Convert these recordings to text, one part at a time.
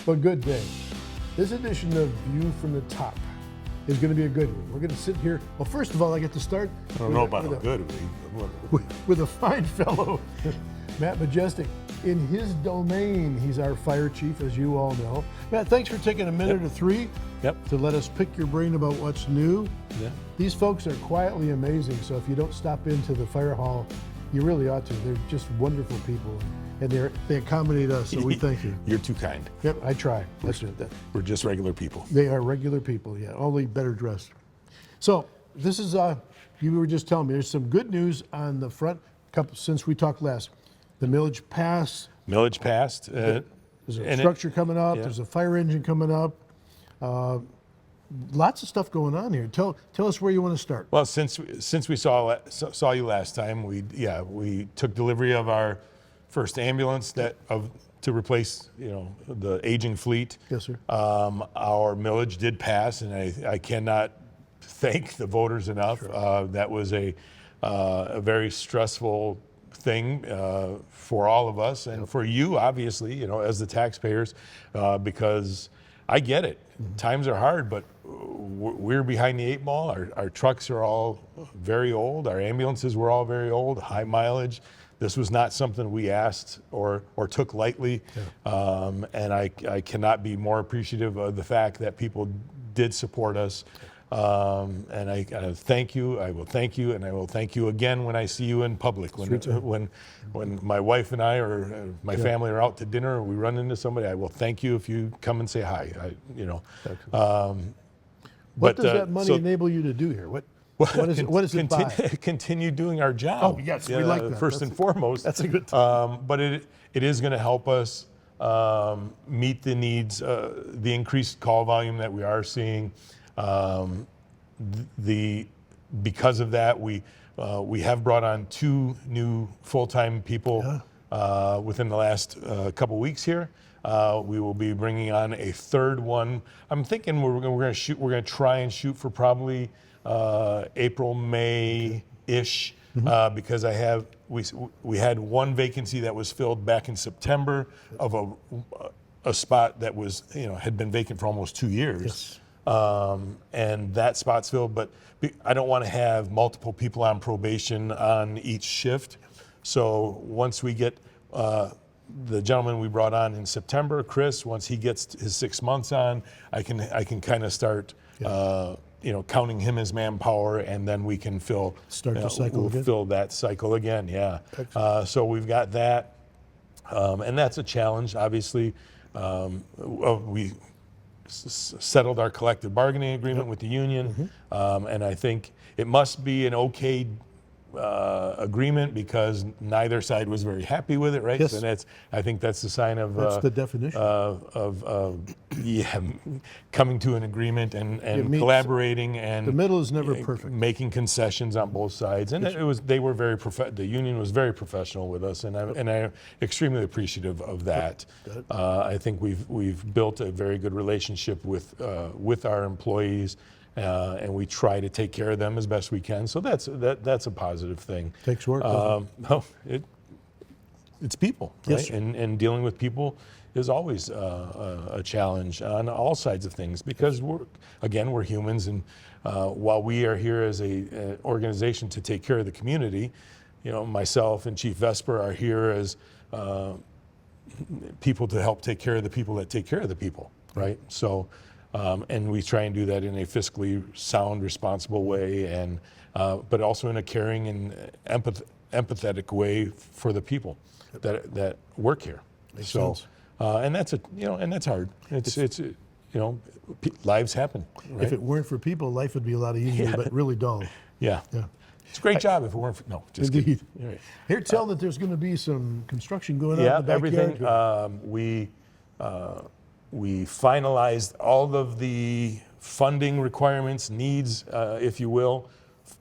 Well, good day. This edition of View from the Top is going to be a good one. We're going to sit here. Well, first of all, I get to start. I don't know about a good one. With a fine fellow, Matt Majestic. In his domain, he's our fire chief, as you all know. Matt, thanks for taking a minute or three to let us pick your brain about what's new. Yeah. These folks are quietly amazing, so if you don't stop into the fire hall, you really ought to. They're just wonderful people, and they accommodate us, so we thank you. You're too kind. Yep, I try. We're just regular people. They are regular people, yeah, only better dressed. So this is, you were just telling me, there's some good news on the front since we talked last. The millage passed. Millage passed. There's a structure coming up. Yeah. There's a fire engine coming up. Lots of stuff going on here. Tell us where you want to start. Well, since we saw you last time, we took delivery of our first ambulance to replace the aging fleet. Yes, sir. Our millage did pass, and I cannot thank the voters enough. Sure. That was a very stressful thing for all of us and for you, obviously, as the taxpayers, because I get it. Mm-hmm. Times are hard, but we're behind the eight ball. Our trucks are all very old. Our ambulances were all very old, high mileage. This was not something we asked or took lightly. Yeah. And I cannot be more appreciative of the fact that people did support us. And I thank you. I will thank you, and I will thank you again when I see you in public. When my wife and I or my family are out to dinner, or we run into somebody, I will thank you if you come and say hi. What does that money enable you to do here? What is it buy? Continue doing our job. Oh yes, we like that. First and foremost. That's a good thing. But it is going to help us meet the needs, the increased call volume that we are seeing. Because of that, we have brought on 2 new full-time people within the last couple weeks here. We will be bringing on a third one. I'm thinking we're going to try and shoot for probably April, May-ish, because we had one vacancy that was filled back in September of a spot that was had been vacant for almost 2 years. Yes. And that spot's filled, but I don't want to have multiple people on probation on each shift. So once we get the gentleman we brought on in September, Chris, once he gets his 6 months on, I can kind of start counting him as manpower, and then we can fill that cycle again. Yeah. So we've got that, and that's a challenge. Obviously, we settled our collective bargaining agreement with the union, and I think it must be an okay agreement because neither side was very happy with it, right? Yes. And I think that's the sign of that's the definition of coming to an agreement and collaborating, and the middle is never perfect. Making concessions on both sides, and the union was very professional with us, and I'm extremely appreciative of that. I think we've built a very good relationship with our employees. And we try to take care of them as best we can. So that's a positive thing. Takes work. It's people, yes, right? And dealing with people is always a challenge on all sides of things because we're humans, and while we are here as an organization to take care of the community, myself and Chief Vesper are here as people to help take care of the people that take care of the people, right? So. And we try and do that in a fiscally sound, responsible way, and but also in a caring and empathetic way for the people that work here. Makes sense. And that's hard. It's lives happen. Right? If it weren't for people, life would be a lot easier, but really dull. Yeah. It's a great job if it weren't for just indeed. Kidding. Right. Here, tell that there's going to be some construction going on in the backyard. Everything. We finalized all of the funding requirements, needs, if you will,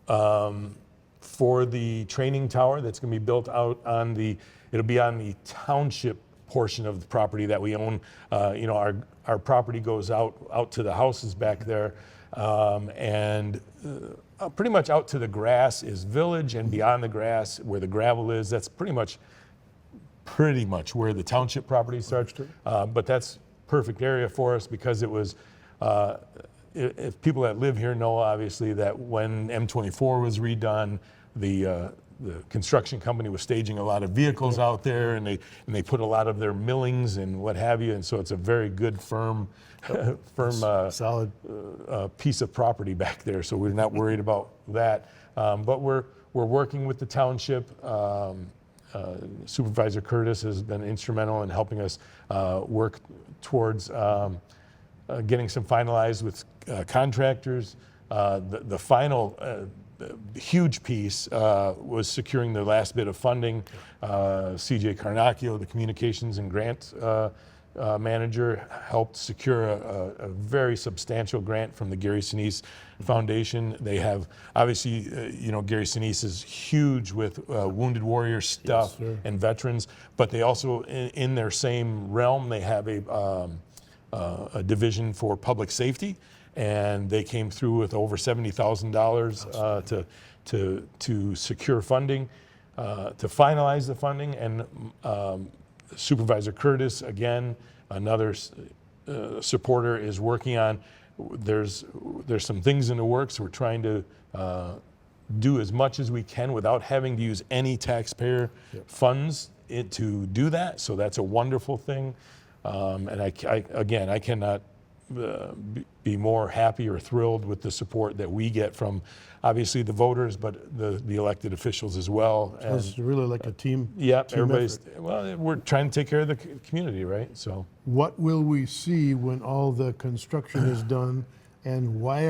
for the training tower that's going to be built out it'll be on the township portion of the property that we own. Our property goes out to the houses back there, and pretty much out to the grass is village, and beyond the grass where the gravel is, that's pretty much where the township property starts. But that's perfect area for us because it was, if people that live here know obviously that when M24 was redone, the construction company was staging a lot of vehicles out there, and they put a lot of their millings and what have you, and so it's a very good firm solid piece of property back there. So we're not worried about that, but we're working with the township. Supervisor Curtis has been instrumental in helping us work towards getting some finalized with contractors. The final huge piece was securing the last bit of funding. CJ Carnacchio, the communications and grant manager, helped secure a very substantial grant from the Gary Sinise Foundation. They have, obviously, Gary Sinise is huge with wounded warrior stuff and veterans, but they also, in their same realm, they have a division for public safety, and they came through with over $70,000 to secure funding, to finalize the funding, and Supervisor Curtis, again, another supporter, is working on. There's some things in the works. We're trying to do as much as we can without having to use any taxpayer funds to do that. So that's a wonderful thing. And I cannot be more happy or thrilled with the support that we get from, obviously, the voters, but the elected officials as well. So it's really like a team. Yeah, team everybody's. effort. Well, we're trying to take care of the community, right? So. What will we see when all the construction is done, and why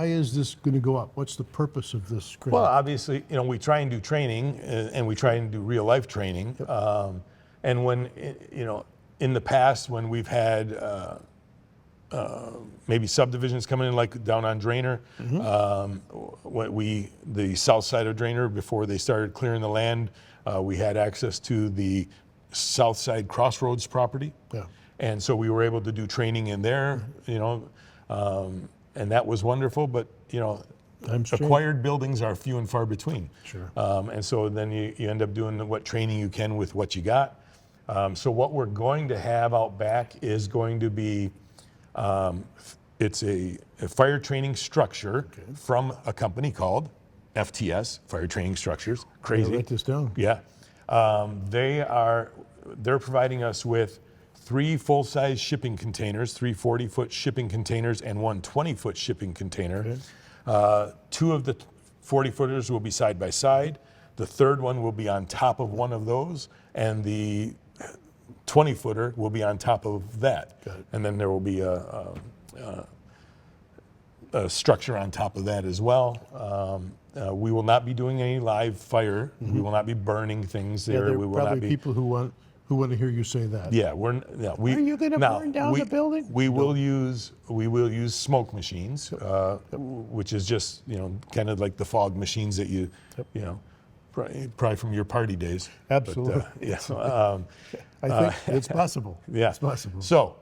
is this going to go up? What's the purpose of this grant? Well, obviously, we try and do training, and we try and do real life training. And when, in the past, when we've had maybe subdivisions coming in, like down on Drainer, the south side of Drainer, before they started clearing the land, we had access to the south side crossroads property. Yeah. And so we were able to do training in there, and that was wonderful, but, acquired buildings are few and far between. Sure. And so then you end up doing what training you can with what you got. So what we're going to have out back is going to be, it's a fire training structure from a company called FTS, Fire Training Structures. Crazy. Write this down. Yeah. They're providing us with 3 full-size shipping containers, 3 40-foot shipping containers, and 1 20-foot shipping container. 2 of the 40-footers will be side by side. The third one will be on top of one of those, and the 20-footer will be on top of that. And then there will be a structure on top of that as well. We will not be doing any live fire. We will not be burning things there. There we are will probably not be. people who want to hear you say that. Yeah, Are you going to burn down the building? We will use smoke machines, which is just kind of like the fog machines that you probably from your party days. Absolutely. But, I think it's possible. Yeah, it's possible. So,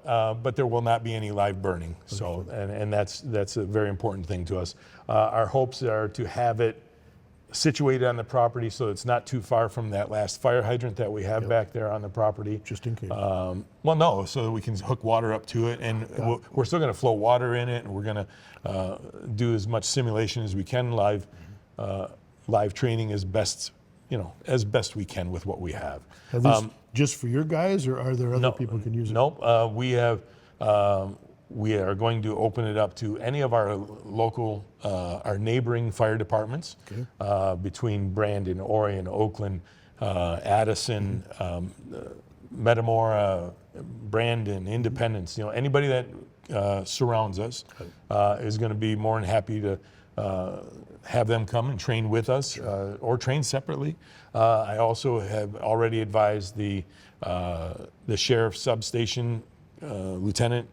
but there will not be any live burning. So, and that's a very important thing to us. Our hopes are to have it situated on the property so it's not too far from that last fire hydrant that we have back there on the property. Just in case. Well, no, so that we can hook water up to it, and we're still going to flow water in it, and we're going to do as much simulation as we can. Live training as best we can with what we have. Are these just for your guys, or are there other people who can use it? Nope. We are going to open it up to any of our local, our neighboring fire departments, between Brandon, Orion, Oakland, Addison, Metamora, Brandon, Independence. Anybody that surrounds us is going to be more than happy to have them come and train with us, or train separately. I also have already advised the sheriff's substation Lieutenant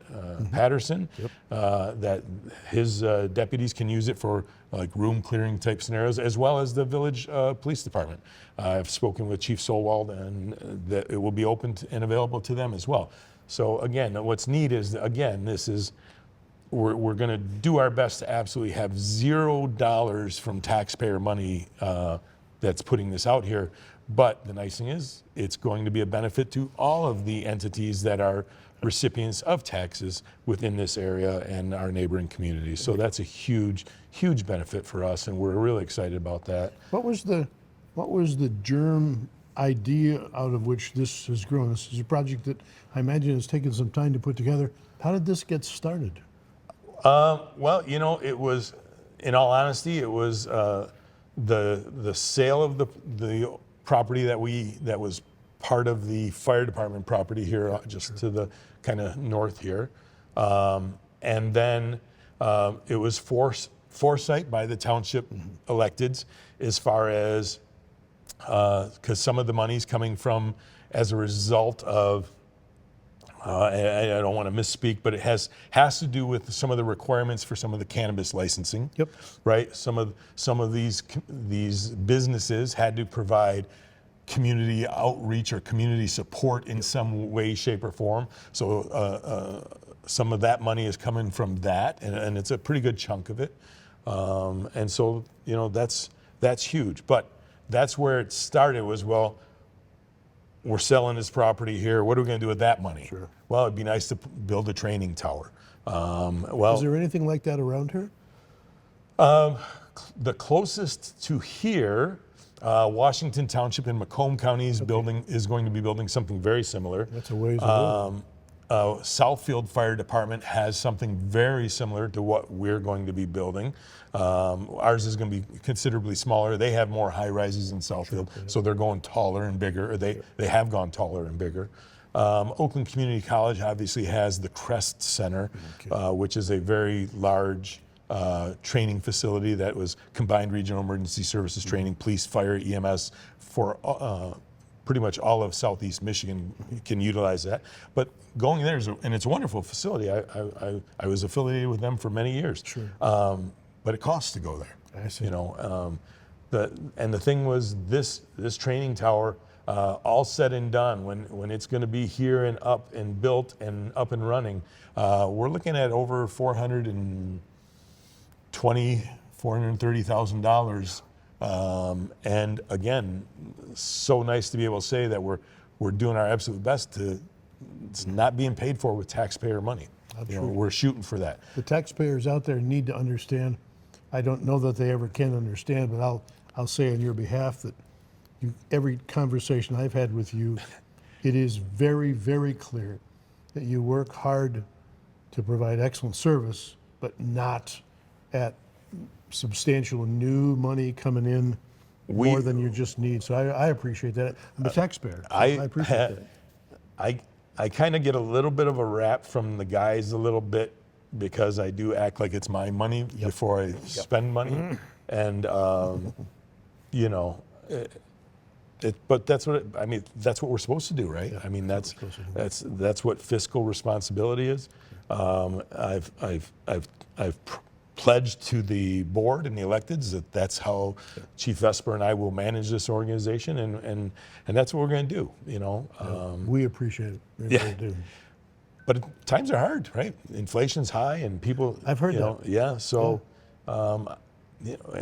Patterson that his deputies can use it for like room clearing type scenarios, as well as the village police department. I've spoken with Chief Solwald, and that it will be open and available to them as well. So again, what's neat is, again, we're going to do our best to absolutely have $0 from taxpayer money that's putting this out here, But the nice thing is, it's going to be a benefit to all of the entities that are recipients of taxes within this area and our neighboring communities. So that's a huge, huge benefit for us, and we're really excited about that. What was the germ idea out of which this has grown? This is a project that I imagine has taken some time to put together. How did this get started? Well, it was, in all honesty, it was the sale of the property that was part of the fire department property here, just to the kind of north here, and then it was foresight by the township electeds, as far as because some of the money's coming from as a result of. I don't want to misspeak, but it has to do with some of the requirements for some of the cannabis licensing. Yep. Right. Some of these businesses had to provide community outreach or community support in some way, shape, or form. So some of that money is coming from that, and it's a pretty good chunk of it. And so that's huge. But that's where it started. Was, well, we're selling this property here. What are we going to do with that money? Sure. Well, it'd be nice to build a training tower. Is there anything like that around here? The closest to here, Washington Township in Macomb County is going to be building something very similar. That's a ways away. Southfield Fire Department has something very similar to what we're going to be building. Ours is going to be considerably smaller. They have more high rises in Southfield, so they're going taller and bigger. Or they have gone taller and bigger. Oakland Community College obviously has the Crest Center, which is a very large training facility that was combined regional emergency services training, police, fire, EMS for pretty much all of Southeast Michigan can utilize that. But going there and it's a wonderful facility. I was affiliated with them for many years. Sure. But it costs to go there. I see. The thing was this training tower, all said and done, when it's going to be here and up and built and up and running, we're looking at over $430,000. And again, so nice to be able to say that we're doing our absolute best to. It's not being paid for with taxpayer money. We're shooting for that. The taxpayers out there need to understand. I don't know that they ever can understand, but I'll say on your behalf that every conversation I've had with you, it is very, very clear that you work hard to provide excellent service, but not at substantial new money coming in more than you just need. So I appreciate that. I'm a taxpayer. So I appreciate that. I kind of get a little bit of a rap from the guys a little bit because I do act like it's my money before I spend money, and but that's what that's what we're supposed to do, right? Yeah, I mean that's what fiscal responsibility is. I've pledged to the board and the electeds that's how Chief Vesper and I will manage this organization, and that's what we're going to do. We appreciate it. We really do. But times are hard, right? Inflation's high, and people. I've heard that. Yeah. So,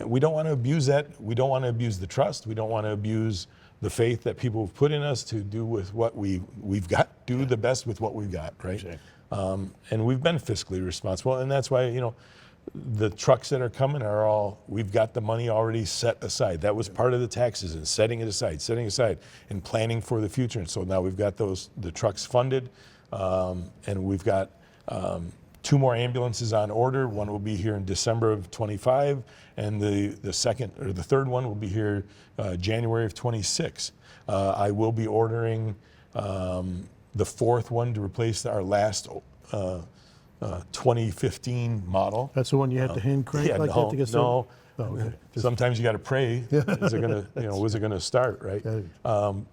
we don't want to abuse that. We don't want to abuse the trust. We don't want to abuse the faith that people have put in us to do with what we've got. Do the best with what we've got, right? Exactly. And we've been fiscally responsible, and that's why the trucks that are coming are all. We've got the money already set aside. That was part of the taxes, and setting aside, and planning for the future. And so now we've got the trucks funded. And we've got 2 more ambulances on order. One will be here in December of 25, and the second or the third one will be here January of 26. I will be ordering the 4th one to replace our last 2015 model. That's the one you had to hand crank that to get started? No. Oh, okay. Sometimes you got to pray. Is it gonna, was it gonna start, right? No,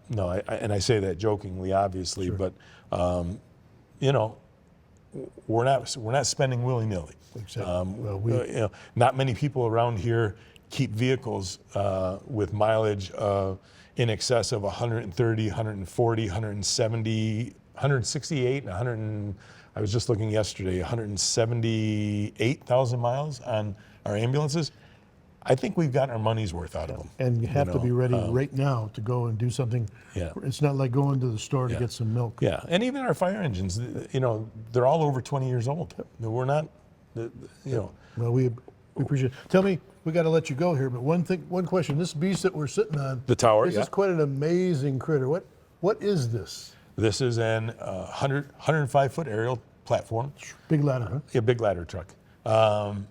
and I say that jokingly, obviously, Sure. but we're not spending willy-nilly. Exactly. Not many people around here keep vehicles with mileage in excess of 130, 140, 170, 168, and I was just looking yesterday, 178,000 miles on our ambulances. I think we've gotten our money's worth out of them. And you have to be ready right now to go and do something. Yeah. It's not like going to the store to Yeah. get some milk. Yeah, and even our fire engines, they're all over 20 years old. We're not, Well, we appreciate it. Tell me, we got to let you go here, but one question. This beast that we're sitting on, The tower, this yeah. is quite an amazing critter. What is this? This is an 105-foot aerial platform. Big ladder, huh? A big ladder truck. And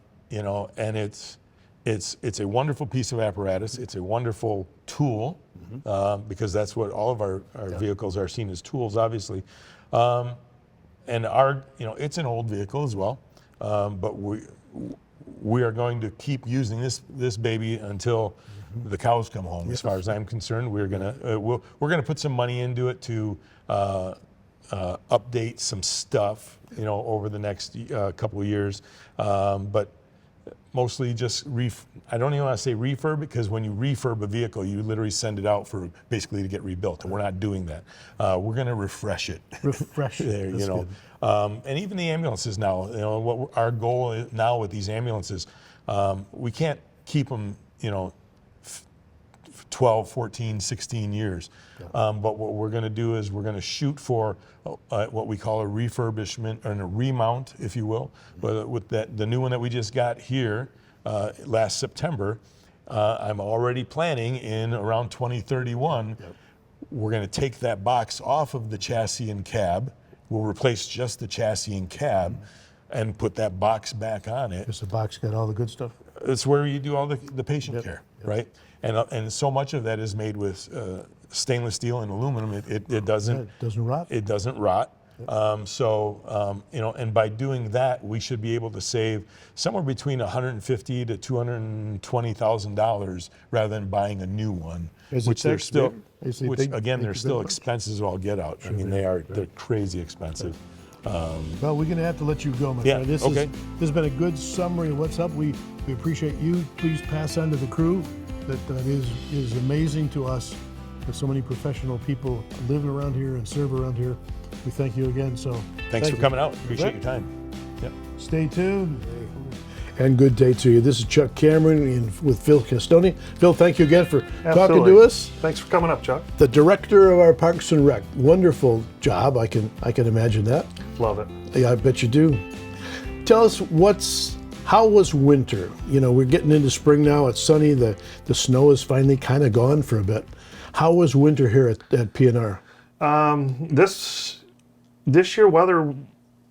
it's a wonderful piece of apparatus. It's a wonderful tool because that's what all of our vehicles are seen as tools, obviously. And it's an old vehicle as well, but we are going to keep using this baby until the cows come home. As far as I'm concerned, we're gonna put some money into it to update some stuff, over the next couple of years, but mostly just I don't even want to say refurb, because when you refurb a vehicle, you literally send it out for basically to get rebuilt, and we're not doing that. We're going to refresh it. Refresh there, That's good. And even the ambulances now. What our goal is now with these ambulances, we can't keep them, 12, 14, 16 years. But what we're going to do is we're going to shoot for what we call a refurbishment or a remount, if you will. But with the new one that we just got here last September, I'm already planning in around 2031, we're going to take that box off of the chassis and cab. We'll replace just the chassis and cab and put that box back on it. Because the box got all the good stuff. It's where you do all the patient care, right? And so much of that is made with stainless steel and aluminum. It doesn't rot. It doesn't rot. And by doing that, we should be able to save somewhere between $150,000 to $220,000 rather than buying a new one. Which they're still, they're still expenses all get out. I mean, they're crazy expensive. Well, we're going to have to let you go, my friend. This has been a good summary of what's up. We appreciate you. Please pass on to the crew that is amazing to us. There's so many professional people living around here and serve around here. We thank you again. So thanks for coming out. Appreciate your time. Yep. Stay tuned. And good day to you. This is Chuck Cameron with Phil Castonia. Phil, thank you again for talking to us. Thanks for coming up, Chuck. The director of our Parks and Rec. Wonderful job. I can imagine that. Love it. Yeah, I bet you do. Tell us how was winter? We're getting into spring now. It's sunny. The snow is finally kind of gone for a bit. How was winter here at PNR? This year weather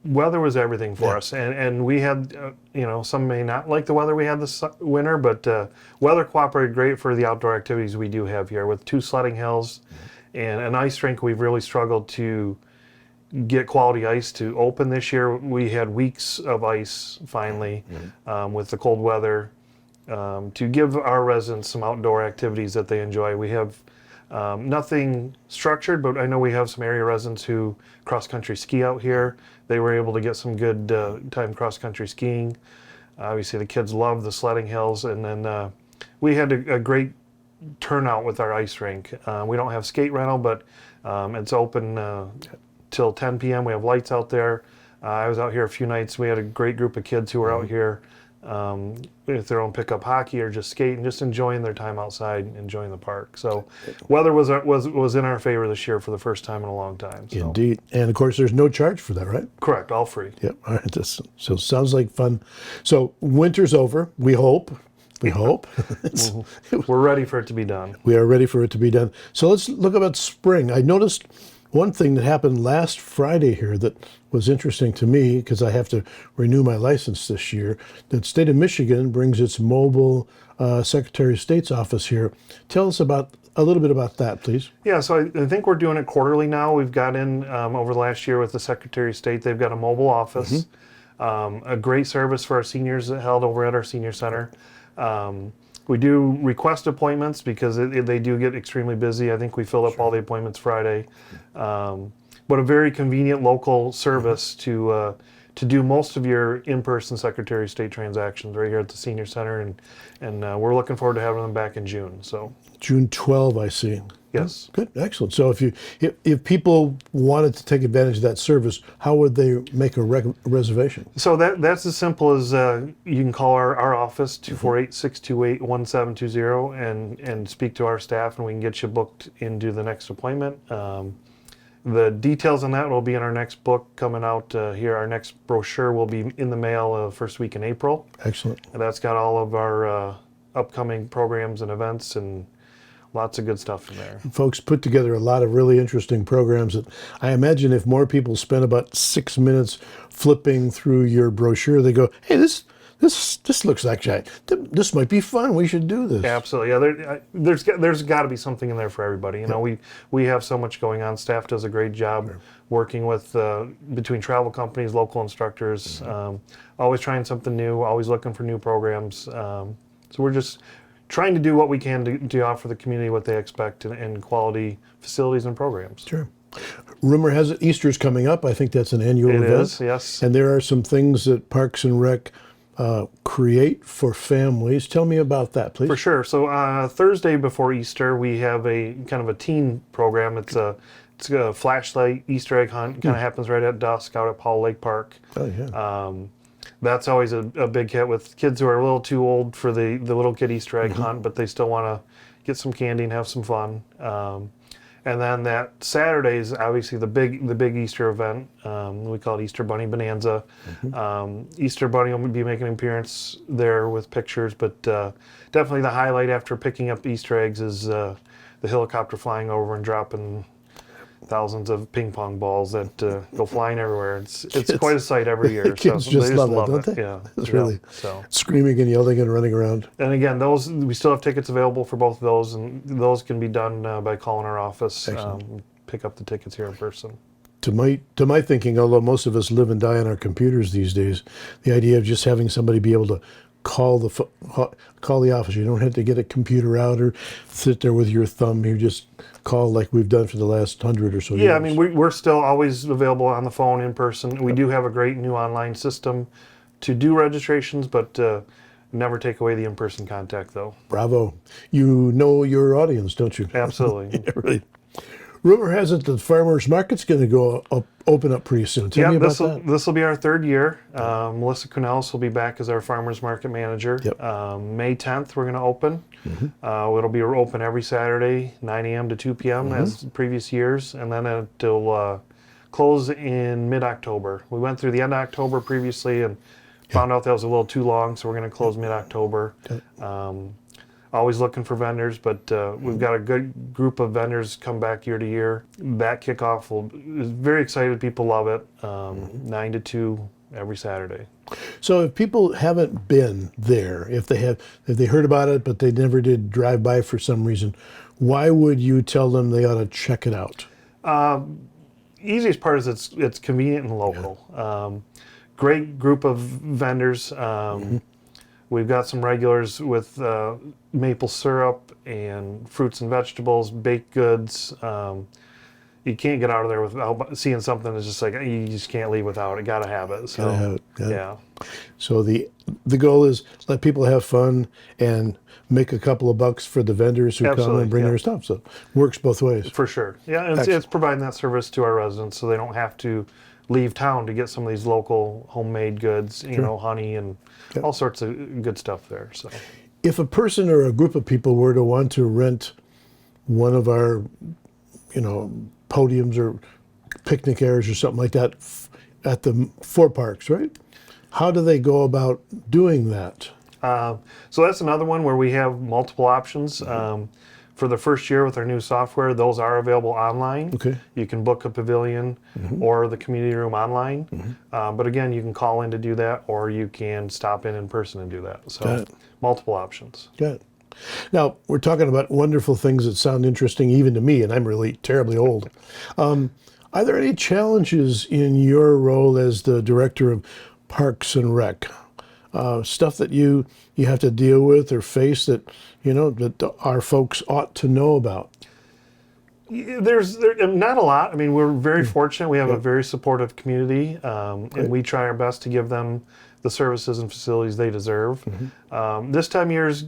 was everything for us, and we had some may not like the weather we had this winter, but weather cooperated great for the outdoor activities we do have here with 2 sledding hills and an ice rink. We've really struggled to get quality ice to open this year. We had weeks of ice finally with the cold weather to give our residents some outdoor activities that they enjoy. We have nothing structured, but I know we have some area residents who cross-country ski out here. They were able to get some good time cross-country skiing. Obviously, the kids love the sledding hills, and then we had a great turnout with our ice rink. We don't have skate rental, but it's open till 10 p.m. We have lights out there. I was out here a few nights. We had a great group of kids who were out here with their own pickup hockey or just skating, just enjoying their time outside, enjoying the park. So weather was in our favor this year for the first time in a long time. So. Indeed. And of course, there's no charge for that, right? Correct, all free. Yep. All right. So sounds like fun. So winter's over. We hope. We're ready for it to be done. We are ready for it to be done. So let's look about spring. I noticed one thing that happened last Friday here that was interesting to me because I have to renew my license this year. The state of Michigan brings its mobile Secretary of State's office here. Tell us a little bit about that, please. Yeah, so I think we're doing it quarterly now. We've got in over the last year with the Secretary of State. They've got a mobile office, a great service for our seniors held over at our senior center. We do request appointments because they do get extremely busy. I think we filled up all the appointments Friday. But a very convenient local service to to do most of your in-person Secretary of State transactions right here at the Senior Center, and we're looking forward to having them back in June. So June 12, I see. yes. Good, excellent. So if people wanted to take advantage of that service, how would they make a reservation? So that's as simple as you can call our office, 248-628-1720, and speak to our staff, and we can get you booked into the next appointment. The details on that will be in our next book coming out here. Our next brochure will be in the mail first week in April. Excellent. And that's got all of our upcoming programs and events and lots of good stuff in there. Folks put together a lot of really interesting programs that I imagine if more people spent about 6 minutes flipping through your brochure, they go, hey, this looks like this might be fun. We should do this. Absolutely, yeah. There's got to be something in there for everybody. You know, we have so much going on. Staff does a great job working with between travel companies, local instructors, always trying something new, always looking for new programs. So we're just trying to do what we can to offer the community what they expect and quality facilities and programs. Sure. Rumor has it Easter's coming up. I think that's an annual event. It is, yes. And there are some things that Parks and Rec create for families. Tell me about that, please. For sure. So Thursday before Easter, we have a kind of a teen program. It's a flashlight Easter egg hunt. Kind of happens right at dusk out at Powell Lake Park. Oh, yeah. That's always a big hit with kids who are a little too old for the little kid Easter egg hunt, but they still want to get some candy and have some fun. And then that Saturday is obviously the big Easter event. We call it Easter Bunny Bonanza. Easter Bunny will be making an appearance there with pictures, but definitely the highlight after picking up Easter eggs is the helicopter flying over and dropping thousands of ping pong balls that go flying everywhere. It's quite a sight every year. Kids so just they love it, don't they? Yeah, It's yeah. really So. screaming and yelling and running around. And again, those we still have tickets available for both of those, and those can be done by calling our office. Pick up the tickets here in person. To my thinking, although most of us live and die on our computers these days, the idea of just having somebody be able to call the office. You don't have to get a computer out or sit there with your thumb. You just call like we've done for the last 100 or so years. Yeah, I mean, we're still always available on the phone, in person. We do have a great new online system to do registrations, but never take away the in-person contact, though. Bravo. You know your audience, don't you? Absolutely. Yeah, right. Rumor has it that farmers market's going to open up pretty soon. Tell me about that. This will be our third year. Melissa Kunelis will be back as our farmers market manager. Yep. May 10th, we're going to open. It'll be open every Saturday, 9 a.m. to 2 p.m. as previous years, and then it'll close in mid-October. We went through the end of October previously and found out that was a little too long, so we're going to close mid-October. Always looking for vendors, but we've got a good group of vendors come back year to year. That kickoff is very excited. People love it. 9 to 2 every Saturday. So if people haven't been there, if they heard about it but they never did drive by for some reason, why would you tell them they ought to check it out? Easiest part is it's convenient and local. Great group of vendors. We've got some regulars with maple syrup and fruits and vegetables, baked goods. You can't get out of there without seeing something that's just like, you just can't leave without it. Got to have it. So, Gotta have it. yeah. So the goal is let people have fun and make a couple of bucks for the vendors who come Absolutely, and bring yeah. their stuff. So it works both ways. For sure. Yeah, and it's Excellent. providing that service to our residents so they don't have to leave town to get some of these local homemade goods, you know, honey and all sorts of good stuff there. So If a person or a group of people were to want to rent one of our, podiums or picnic areas or something like that at the four parks, right? How do they go about doing that? So that's another one where we have multiple options. For the first year with our new software, those are available online. Okay. You can book a pavilion or the community room online. But again, you can call in to do that, or you can stop in person and do that. Got So it. multiple options. Got it. Now, we're talking about wonderful things that sound interesting even to me, and I'm really terribly old. Are there any challenges in your role as the director of Parks and Rec? Stuff that you have to deal with or face that, that our folks ought to know about? There's not a lot. I mean, we're very fortunate. We have a very supportive community, and we try our best to give them the services and facilities they deserve. This time of year is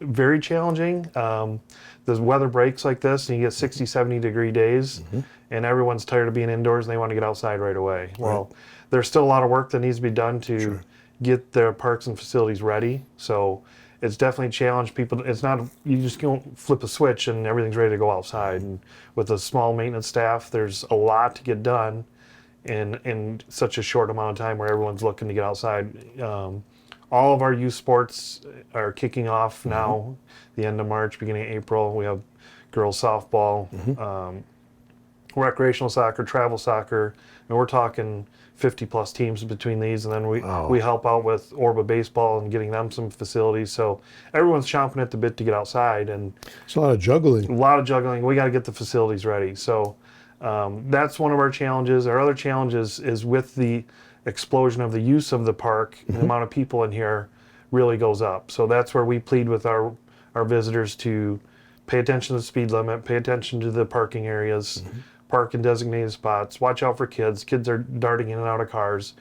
very challenging. The weather breaks like this, and you get 60, 70-degree days, and everyone's tired of being indoors, and they want to get outside right away. Well, there's still a lot of work that needs to be done to get their parks and facilities ready. So it's definitely challenged people. It's not, you just don't flip a switch and everything's ready to go outside. And with a small maintenance staff, there's a lot to get done in such a short amount of time where everyone's looking to get outside. All of our youth sports are kicking off now, the end of March, beginning of April. We have girls softball, recreational soccer, travel soccer, and we're talking 50-plus teams between these, and then we help out with Orba baseball and getting them some facilities. So everyone's chomping at the bit to get outside, and It's a lot of juggling. a lot of juggling. We got to get the facilities ready. So that's one of our challenges. Our other challenge is with the explosion of the use of the park, the amount of people in here really goes up. So that's where we plead with our visitors to pay attention to the speed limit, pay attention to the parking areas, park in designated spots, watch out for kids. Kids are darting in and out of cars.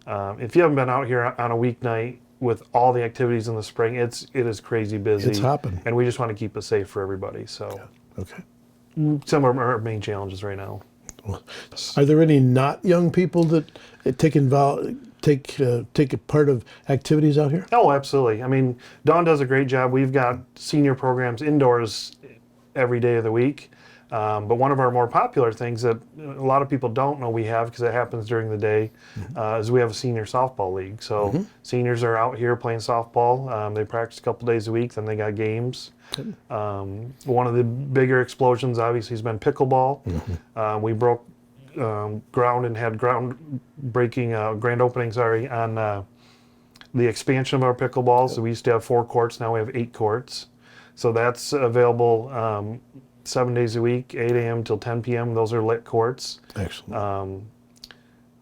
If you haven't been out here on a weeknight with all the activities in the spring, it is crazy busy. It's hopping. And we just want to keep it safe for everybody. So Okay. some of our main challenges right now. Are there any not young people that take a part of activities out here? Oh, absolutely. I mean, Dawn does a great job. We've got senior programs indoors every day of the week. But one of our more popular things that a lot of people don't know we have, because it happens during the day, is we have a senior softball league. So seniors are out here playing softball. They practice a couple days a week, then they got games. One of the bigger explosions, obviously, has been pickleball. We broke ground and had groundbreaking, grand opening, on the expansion of our pickleball. So we used to have 4 courts, now we have 8 courts. So that's available 7 days a week, 8 a.m. till 10 p.m. Those are lit courts. Excellent.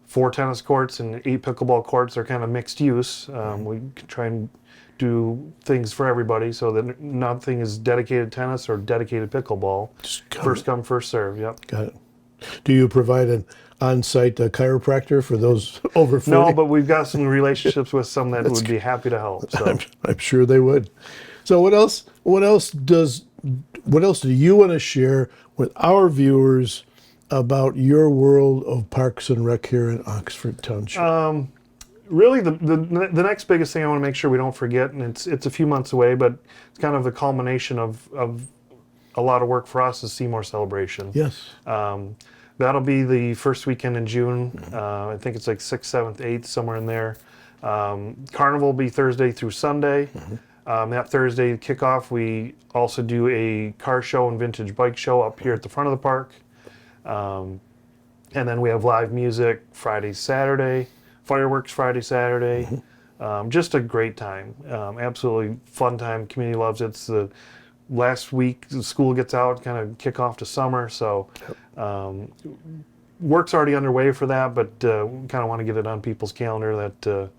4 tennis courts and 8 pickleball courts are kind of mixed use. We can try and do things for everybody so that nothing is dedicated tennis or dedicated pickleball. First come, first serve. Yep. Got it. Do you provide an on-site chiropractor for those over 40? No, but we've got some relationships with some that would be happy to help. So I'm sure they would. So what else do you want to share with our viewers about your world of Parks and Rec here in Oxford Township? really, the next biggest thing I want to make sure we don't forget, and it's a few months away, but it's kind of the culmination of a lot of work for us, is Seymour Celebration. Yes. That'll be the first weekend in June. I think it's like 6th, 7th, 8th, somewhere in there. Carnival will be Thursday through Sunday. That Thursday kickoff, we also do a car show and vintage bike show up here at the front of the park. And then we have live music Friday, Saturday, fireworks Friday, Saturday. Just a great time. Absolutely fun time. Community loves it. It's the last week the school gets out, kind of kick off to summer. So work's already underway for that, but we kind of want to get it on people's calendar that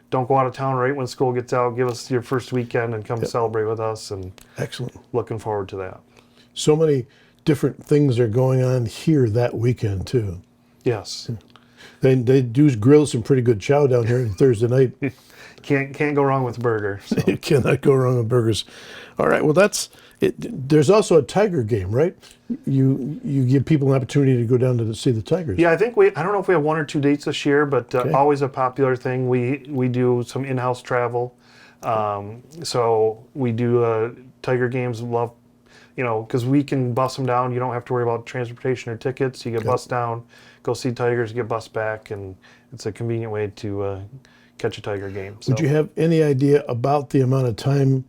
don't go out of town right when school gets out. Give us your first weekend and come celebrate with us. And excellent. Looking forward to that. So many different things are going on here that weekend too. Yes. They do grill some pretty good chow down here on Thursday night. Can't go wrong with burger. So. You cannot go wrong with burgers. All right. Well, that's it. There's also a tiger game, right? You give people an opportunity to go down to see the tigers. Yeah, I think I don't know if we have 1 or 2 dates this year, but always a popular thing. We do some in-house travel. So we do tiger games. Love, because we can bus them down. You don't have to worry about transportation or tickets. You get bussed down, go see tigers, get bussed back, and it's a convenient way to catch a tiger game. So. Would you have any idea about the amount of time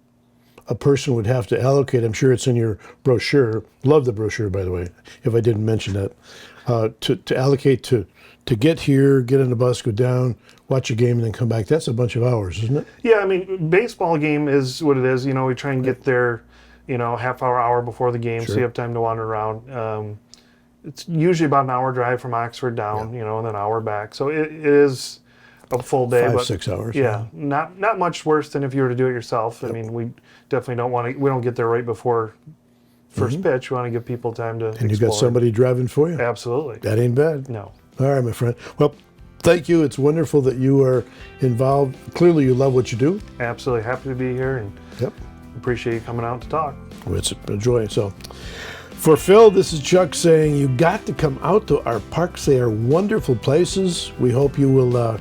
a person would have to allocate? I'm sure it's in your brochure. Love the brochure, by the way, if I didn't mention that. To allocate to get here, get on the bus, go down, watch a game, and then come back. That's a bunch of hours, isn't it? Yeah, I mean, baseball game is what it is. We try and get there, half hour before the game, so you have time to wander around. It's usually about an hour drive from Oxford down, and then an hour back. So it is a full day. 5-6 hours. Yeah, not much worse than if you were to do it yourself. I mean, we definitely don't want to. We don't get there right before first pitch. We want to give people time to And you got somebody driving for you. Absolutely. That ain't bad. No. All right, my friend. Well, thank you. It's wonderful that you are involved. Clearly, you love what you do. Absolutely happy to be here and Yep. appreciate you coming out to talk. Well, it's a joy. So, for Phil, this is Chuck saying you got to come out to our parks. They are wonderful places. We hope you will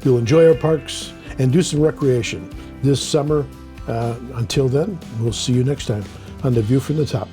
you'll enjoy our parks and do some recreation this summer. Until then, we'll see you next time on The View from the Top.